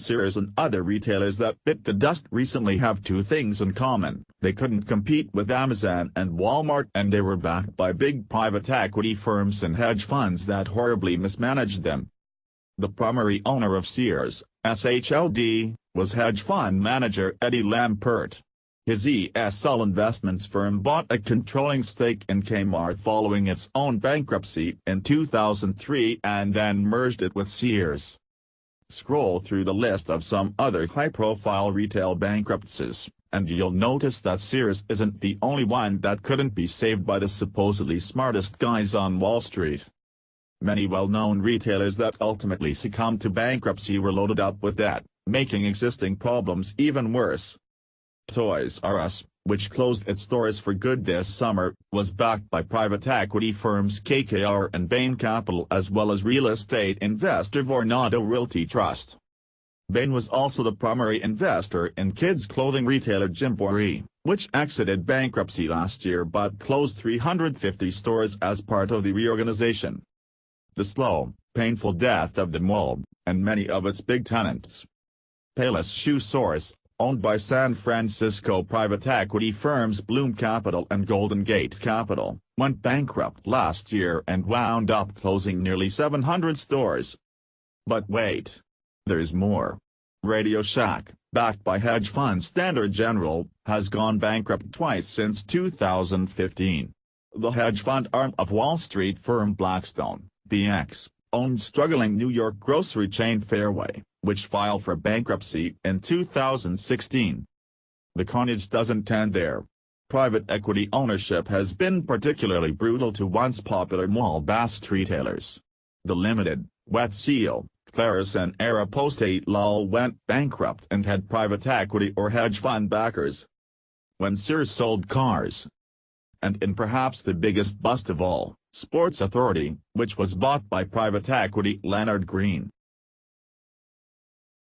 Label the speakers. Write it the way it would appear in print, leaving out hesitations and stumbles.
Speaker 1: Sears and other retailers that bit the dust recently have two things in common: they couldn't compete with Amazon and Walmart, and they were backed by big private equity firms and hedge funds that horribly mismanaged them. The primary owner of Sears, SHLD, was hedge fund manager Eddie Lampert. His ESL Investments firm bought a controlling stake in Kmart following its own bankruptcy in 2003 and then merged it with Sears. Scroll through the list of some other high-profile retail bankruptcies, and you'll notice that Sears isn't the only one that couldn't be saved by the supposedly smartest guys on Wall Street. Many well-known retailers that ultimately succumbed to bankruptcy were loaded up with debt, making existing problems even worse. Toys R Us, which closed its stores for good this summer, was backed by private equity firms KKR and Bain Capital as well as real estate investor Vornado Realty Trust. Bain was also the primary investor in kids clothing retailer Gymboree, which exited bankruptcy last year but closed 350 stores as part of the reorganization. The slow, painful death of the mall, and many of its big tenants. Payless Shoe Source, owned by San Francisco private equity firms Bloom Capital and Golden Gate Capital, went bankrupt last year and wound up closing nearly 700 stores. But wait. There's more. Radio Shack, backed by hedge fund Standard General, has gone bankrupt twice since 2015. The hedge fund arm of Wall Street firm Blackstone, BX, owned struggling New York grocery chain Fairway, which filed for bankruptcy in 2016. The carnage doesn't end there. Private equity ownership has been particularly brutal to once popular mall-based retailers. The Limited, Wet Seal, Claris and Aeropostale all went bankrupt and had private equity or hedge fund backers. When Sears sold Cars. And in perhaps the biggest bust of all, Sports Authority, which was bought by private equity Leonard Green,